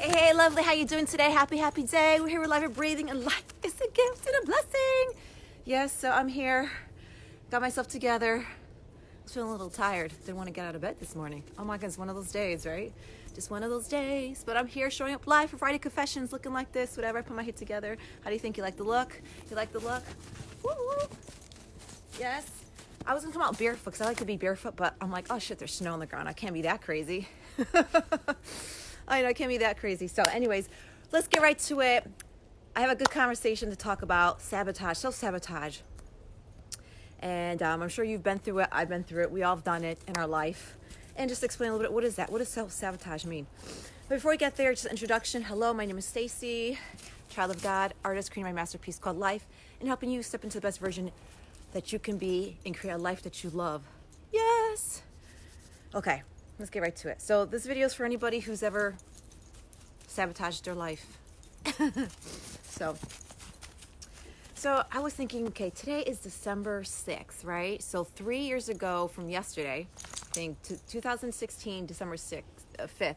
Hey, lovely, how you doing today? Happy day. We're here, we're live and breathing, and life is a gift and a blessing. Yes, so I'm here, got myself together. I was feeling a little tired, didn't want to get out of bed this morning. Oh my goodness, one of those days, right? Just one of those days. But I'm here showing up live for Friday Confessions, looking like this, whatever. I put my head together. How do you think? You like the look? You like the look? Woo-woo. Yes. I was gonna come out barefoot because I like to be barefoot, but I'm like, oh shit, there's snow on the ground. I can't be that crazy. I know, I can't be that crazy. So anyways, let's get right to it. I have a good conversation to talk about sabotage, self-sabotage. And I'm sure you've been through it. I've been through it. We all have done it in our life. And just explain a little bit, what is that? What does self-sabotage mean? But before we get there, just an introduction. Hello, my name is Stacey, child of God, artist, creating my masterpiece called life, and helping you step into the best version that you can be and create a life that you love. Yes. Okay, let's get right to it. So this video is for anybody who's ever sabotaged their life. So I was thinking, okay, today is December 6th, right? So 3 years ago from yesterday, I think 2016, December 5th,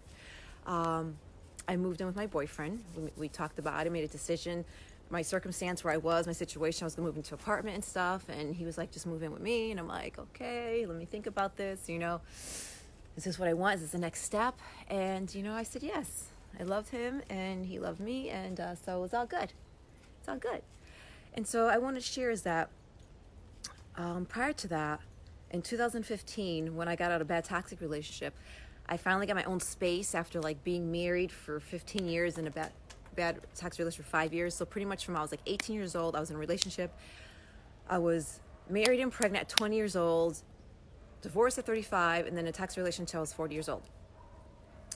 I moved in with my boyfriend. We talked about it, made a decision, my circumstance where I was, my situation, I was gonna move into an apartment and stuff. And he was like, just move in with me. And I'm like, okay, let me think about this, is this what I want? Is this the next step? And, I said yes. I loved him and he loved me. And so it was all good. It's all good. And so I want to share is that prior to that, in 2015, when I got out of a bad toxic relationship, I finally got my own space after like being married for 15 years in a bad toxic relationship for 5 years. So pretty much from I was like 18 years old, I was in a relationship. I was married and pregnant at 20 years old, divorced at 35, and then a toxic relationship until I was 40 years old.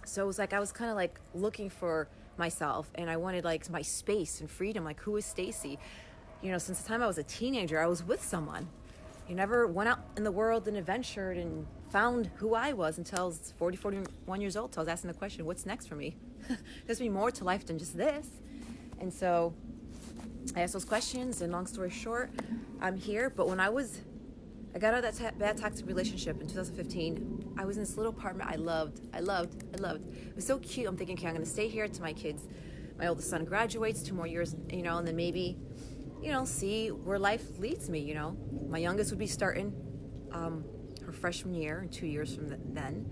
So it was like I was kind of like looking for myself, and I wanted like my space and freedom. Like, who is Stacey? Since the time I was a teenager, I was with someone. You never went out in the world and adventured and found who I was until I was 41 years old. So I was asking the question, what's next for me? There's be more to life than just this. And so I asked those questions, and long story short, I'm here. But when I got out of that bad toxic relationship in 2015, I was in this little apartment I loved. It was so cute. I'm thinking, okay, I'm going to stay here till my kids, my oldest son graduates, 2 more years, and then maybe, see where life leads me, My youngest would be starting her freshman year in 2 years from then.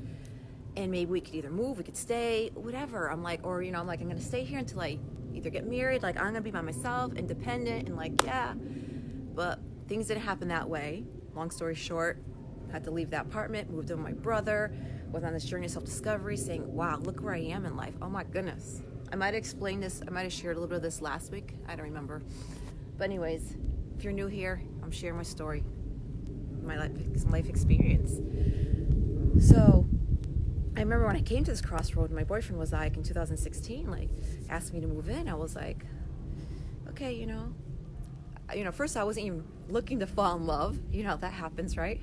And maybe we could either move, we could stay, whatever. I'm like, I'm going to stay here until I either get married, like I'm going to be by myself, independent, and like, yeah. But things didn't happen that way. Long story short, I had to leave that apartment, moved in with my brother, was on this journey of self-discovery, saying, wow, look where I am in life. Oh my goodness. I might have explained this, I might have shared a little bit of this last week. I don't remember. But anyways, if you're new here, I'm sharing my story, my life experience. So I remember when I came to this crossroad, my boyfriend was like, in 2016, like, asked me to move in. I was like, okay, first I wasn't even looking to fall in love. That happens, right?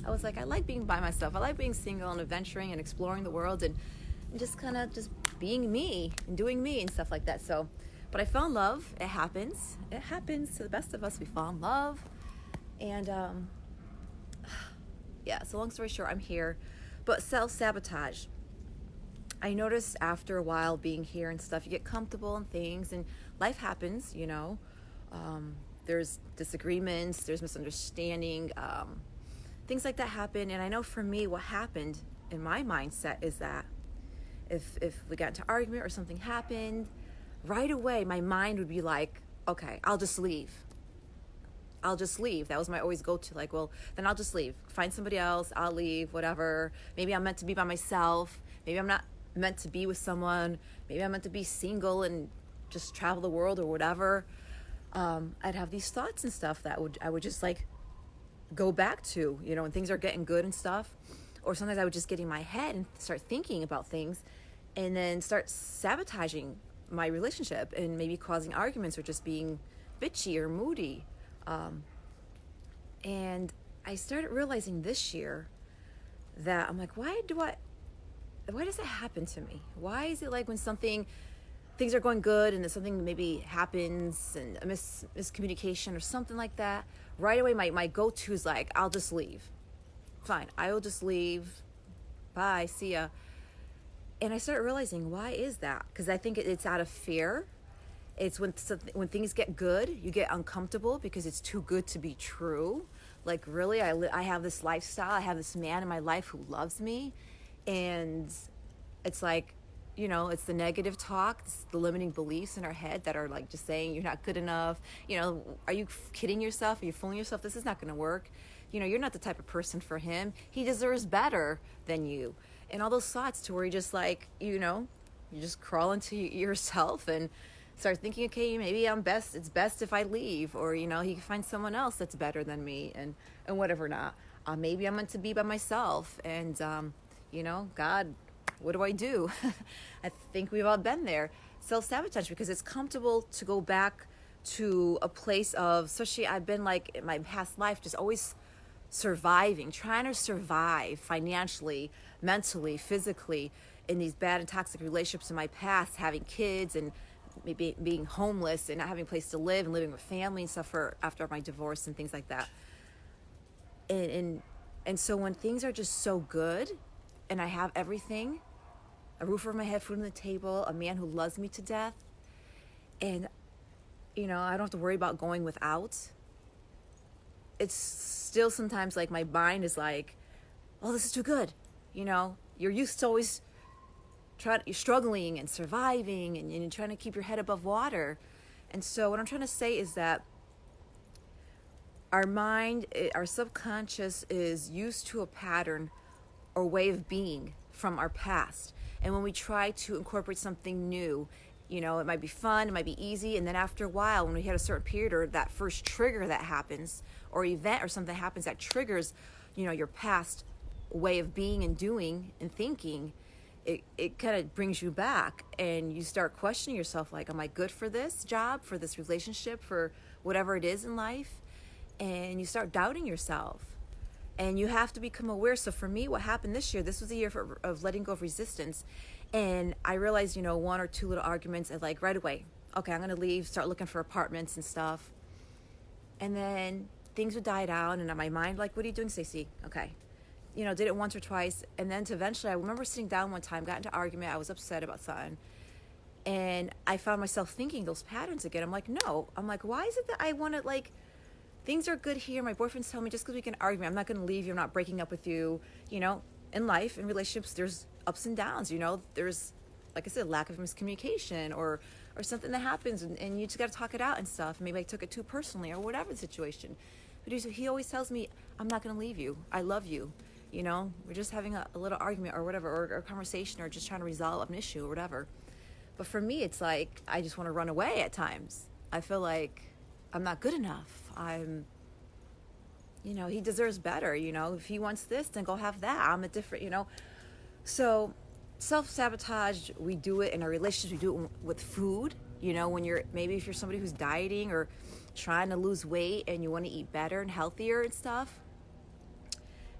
I was like, I like being by myself. I like being single and adventuring and exploring the world and just kind of just being me and doing me and stuff like that. So, but I fell in love. It happens. It happens to the best of us. We fall in love. And yeah, so long story short, I'm here. But self-sabotage. I noticed after a while being here and stuff, you get comfortable in things and life happens, there's disagreements, there's misunderstanding, things like that happen. And I know for me, what happened in my mindset is that if we got into an argument or something happened, right away my mind would be like, okay, I'll just leave. That was my always go-to, like, well, then I'll just leave. Find somebody else, I'll leave, whatever. Maybe I'm meant to be by myself. Maybe I'm not meant to be with someone. Maybe I'm meant to be single and just travel the world or whatever. I'd have these thoughts and stuff that I would just like go back to, when things are getting good and stuff. Or sometimes I would just get in my head and start thinking about things and then start sabotaging my relationship and maybe causing arguments or just being bitchy or moody. And I started realizing this year that I'm like, why does that happen to me? Why is it like when things are going good and then something maybe happens and a miscommunication or something like that, right away my go-to is like, I'll just leave. Fine, I will just leave. Bye, see ya. And I started realizing, why is that? Because I think it's out of fear. It's when things get good, you get uncomfortable because it's too good to be true. Like, really, I have this lifestyle. I have this man in my life who loves me. And it's like, it's the negative talk, it's the limiting beliefs in our head that are like just saying you're not good enough. Are you kidding yourself? Are you fooling yourself? This is not going to work. You're not the type of person for him. He deserves better than you. And all those thoughts to where you just like, you just crawl into yourself and start thinking, okay, maybe it's best if I leave, or, he can find someone else that's better than me, and whatever not. Maybe I'm meant to be by myself, and, God, what do I do? I think we've all been there. Self-sabotage, because it's comfortable to go back to a place of, especially I've been like in my past life, just always surviving, trying to survive financially, mentally, physically, in these bad and toxic relationships in my past, having kids and maybe being homeless and not having a place to live and living with family and stuff after my divorce and things like that. And so when things are just so good and I have everything, a roof over my head, food on the table, a man who loves me to death, and I don't have to worry about going without, it's still sometimes like my mind is like, oh, this is too good. You're used to always you're struggling and surviving and you're trying to keep your head above water. And so what I'm trying to say is that our mind, our subconscious is used to a pattern or way of being from our past. And when we try to incorporate something new, it might be fun, it might be easy, and then after a while, when we hit a certain period or that first trigger that happens, or event or something happens that triggers, your past way of being and doing and thinking, it kind of brings you back, and you start questioning yourself, like, am I good for this job, for this relationship, for whatever it is in life? And you start doubting yourself, and you have to become aware. So for me, what happened this year, this was a year of letting go of resistance. And I realized, one or two little arguments, and like right away, okay, I'm going to leave, start looking for apartments and stuff. And then things would die down, and in my mind, like, what are you doing, Stacey? Okay. Did it once or twice. And then eventually, I remember sitting down one time, got into an argument, I was upset about something. And I found myself thinking those patterns again. I'm like, no. I'm like, why is it that I want to, like, things are good here. My boyfriend's telling me just because we can argue, I'm not going to leave you. I'm not breaking up with you. In life, in relationships, there's ups and downs. There's, like I said, lack of miscommunication or something that happens, and you just got to talk it out and stuff. Maybe I took it too personally or whatever the situation. But he always tells me, I'm not going to leave you. I love you. We're just having a little argument or whatever, or a conversation, or just trying to resolve an issue or whatever. But for me, it's like, I just want to run away at times. I feel like I'm not good enough. He deserves better. If he wants this, then go have that. I'm a different, So self-sabotage, we do it in our relationships. We do it with food. If you're somebody who's dieting or trying to lose weight and you want to eat better and healthier and stuff,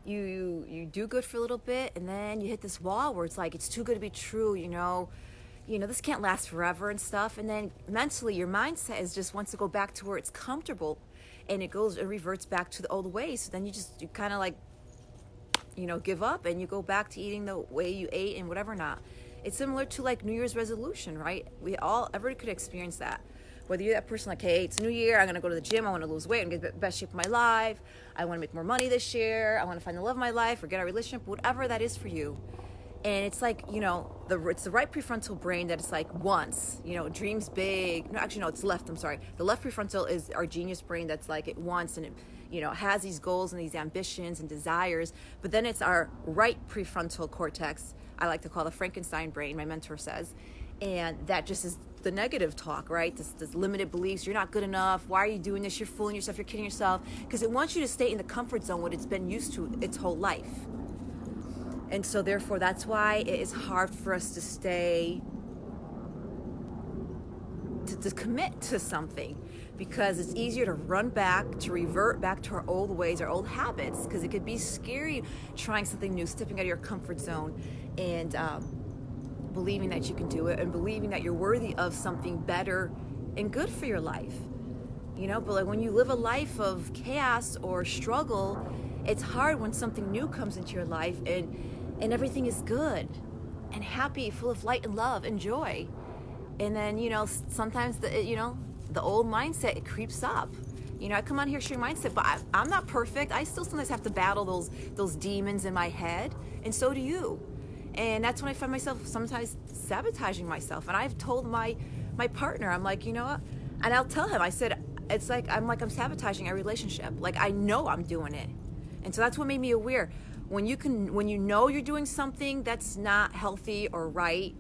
you do good for a little bit, and then you hit this wall where it's like, it's too good to be true. This can't last forever and stuff. And then mentally, your mindset is just wants to go back to where it's comfortable, and it reverts back to the old ways. So then you kind of like, give up, and you go back to eating the way you ate and whatever not. It's similar to like New Year's resolution, right? Everybody could experience that. Whether you're that person like, hey, it's New Year, I'm going to go to the gym, I want to lose weight, I'm going to get the best shape of my life, I want to make more money this year, I want to find the love of my life, or get a relationship, whatever that is for you. And it's like, it's the right prefrontal brain that it's like wants, dreams big. No, actually, no, it's left. I'm sorry. The left prefrontal is our genius brain that's like it wants, and it, has these goals and these ambitions and desires. But then it's our right prefrontal cortex, I like to call the Frankenstein brain, my mentor says. And that just is the negative talk, right? This limited beliefs. You're not good enough. Why are you doing this? You're fooling yourself. You're kidding yourself. Because it wants you to stay in the comfort zone, what it's been used to its whole life. And so therefore, that's why it is hard for us to stay, to commit to something, because it's easier to run back, to revert back to our old ways, our old habits, because it could be scary trying something new, stepping out of your comfort zone, and believing that you can do it, and believing that you're worthy of something better and good for your life. But like when you live a life of chaos or struggle, it's hard when something new comes into your life and everything is good. and happy, full of light and love and joy. And then, sometimes the old mindset, it creeps up. I come on here sharing mindset, but I'm not perfect. I still sometimes have to battle those demons in my head, and so do you. And that's when I find myself sometimes sabotaging myself. And I've told my partner, I'm like, you know what? And I'll tell him, I said, it's like I'm sabotaging our relationship. Like, I know I'm doing it. And so that's what made me aware. When you know you're doing something that's not healthy or right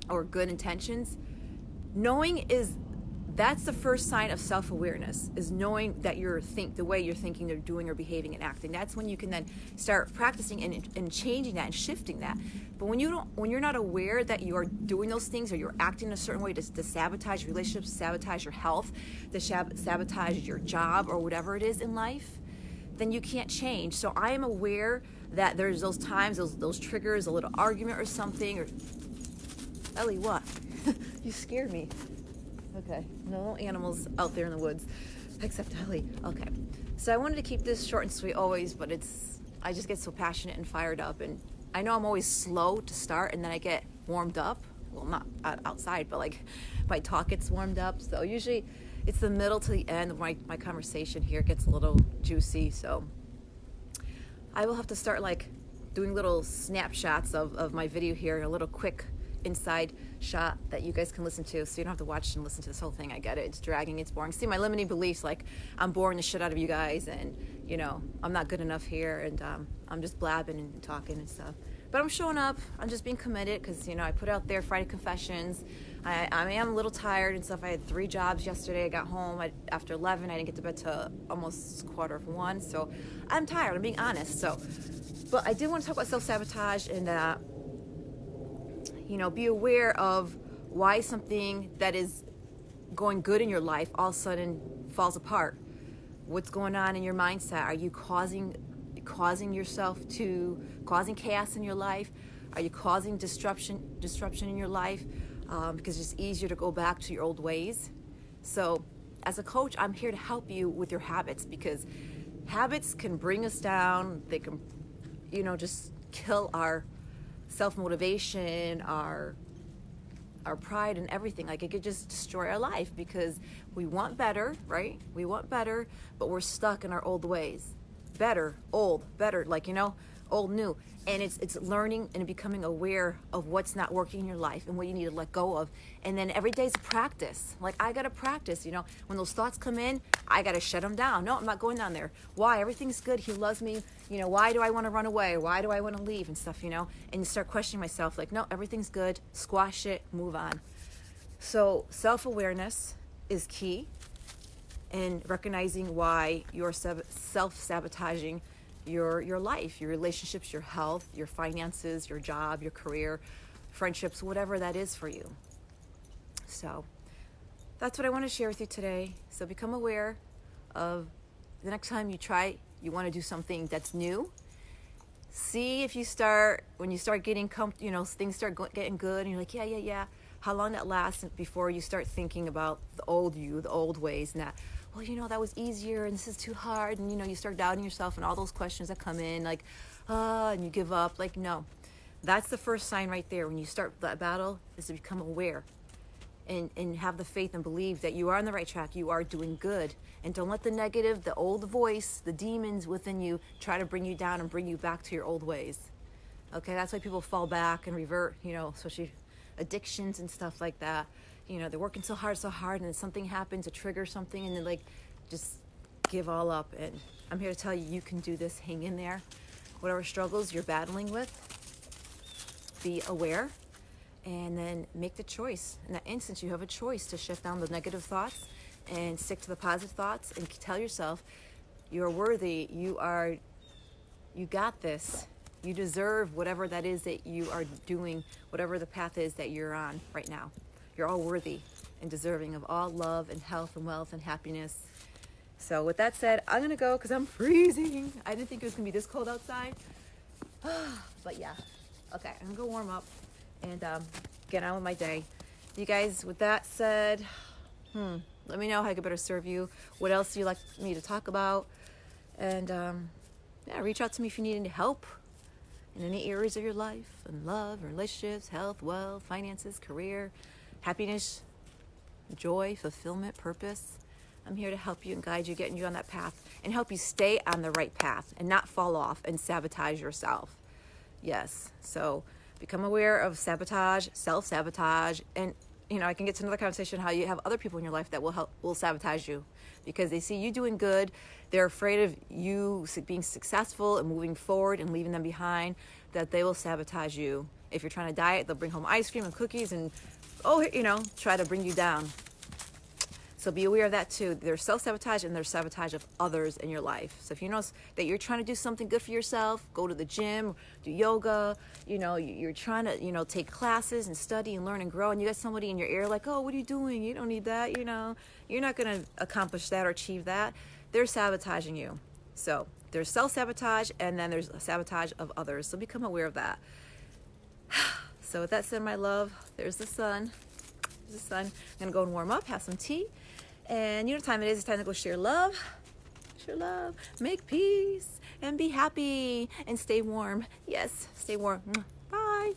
or good intentions, that's the first sign of self-awareness, is knowing that the way you're thinking or doing or behaving and acting. That's when you can then start practicing and changing that and shifting that. But when you're not aware that you are doing those things, or you're acting a certain way to sabotage relationships, sabotage your health, to sabotage your job or whatever it is in life, then you can't change. So I am aware that there's those times, those triggers, a little argument or something, or Ellie, what? You scared me. Okay, no animals out there in the woods, except Ellie. Okay, so I wanted to keep this short and sweet always, but I just get so passionate and fired up, and I know I'm always slow to start, and then I get warmed up. Well, not outside, but like my talk gets warmed up. So usually it's the middle to the end of my conversation here gets a little juicy. So I will have to start like doing little snapshots of my video here, a little quick inside shot that you guys can listen to, so you don't have to watch and listen to this whole thing. I get it, it's dragging, it's boring. See, my limiting beliefs, like I'm boring the shit out of you guys, and I'm not good enough here, and I'm just blabbing and talking and stuff. But I'm showing up, I'm just being committed, because I put out there Friday confessions. I am a little tired and stuff. I had 3 jobs yesterday. I got home after 11. I didn't get to bed till almost 1:15, so I'm tired, I'm being honest. But I did want to talk about self-sabotage, and be aware of why something that is going good in your life all of a sudden falls apart. What's going on in your mindset? Are you causing chaos in your life? Are you causing disruption in your life? Because it's easier to go back to your old ways. So as a coach, I'm here to help you with your habits, because habits can bring us down. They can, just kill our self-motivation, our pride and everything. Like, it could just destroy our life, because we want better, right? We want better, but we're stuck in our old ways. Better, old, better, old, new. And it's learning and becoming aware of what's not working in your life and what you need to let go of. And then every day's a practice. Like, I gotta practice, when those thoughts come in, I gotta shut them down. No, I'm not going down there. Why? Everything's good. He loves me. Why do I want to run away? Why do I want to leave and stuff, And you start questioning myself, like, no, everything's good. Squash it, move on. So self-awareness is key, and recognizing why you're self-sabotaging your life, your relationships, your health, your finances, your job, your career, friendships, whatever that is for you. So that's what I want to share with you today. So become aware of the next time you want to do something that's new. See if when you start getting things start getting good, and you're like, yeah, how long that lasts before you start thinking about the old you, the old ways, and that, well, that was easier, and this is too hard, and you start doubting yourself, and all those questions that come in, like, and you give up. Like, no, that's the first sign right there. When you start that battle, is to become aware and have the faith and believe that you are on the right track, you are doing good, and don't let the negative, the old voice, the demons within you try to bring you down and bring you back to your old ways. Okay, that's why people fall back and revert, especially addictions and stuff like that. They're working so hard, and then something happens, a trigger something, and they just give all up. And I'm here to tell you, you can do this. Hang in there. Whatever struggles you're battling with, be aware, and then make the choice. In that instance, you have a choice to shift down the negative thoughts and stick to the positive thoughts, and tell yourself, you're worthy, you got this. You deserve whatever that is that you are doing, whatever the path is that you're on right now. You're all worthy and deserving of all love and health and wealth and happiness. So with that said, I'm going to go because I'm freezing. I didn't think it was going to be this cold outside. But yeah. Okay, I'm going to go warm up and get on with my day. You guys, with that said, let me know how I could better serve you. What else do you like me to talk about? And reach out to me if you need any help. in any areas of your life, in love, relationships, health, wealth, finances, career, happiness, joy, fulfillment, purpose. I'm here to help you and guide you, getting you on that path, and help you stay on the right path and not fall off and sabotage yourself. Yes, so become aware of sabotage, self-sabotage, and I can get to another conversation how you have other people in your life that will sabotage you because they see you doing good. They're afraid of you being successful and moving forward and leaving them behind, that they will sabotage you. If you're trying to diet, they'll bring home ice cream and cookies and try to bring you down. So be aware of that too. There's self-sabotage and there's sabotage of others in your life. So if you notice that you're trying to do something good for yourself, go to the gym, do yoga, you're trying to, take classes and study and learn and grow, and you got somebody in your ear like, oh, what are you doing? You don't need that, You're not going to accomplish that or achieve that. They're sabotaging you. So there's self-sabotage and then there's sabotage of others. So become aware of that. So with that said, my love, there's the sun. There's the sun. I'm going to go and warm up, have some tea. And you know what time it is? It's time to go share love. Share love. Make peace. And be happy. And stay warm. Yes, stay warm. Bye.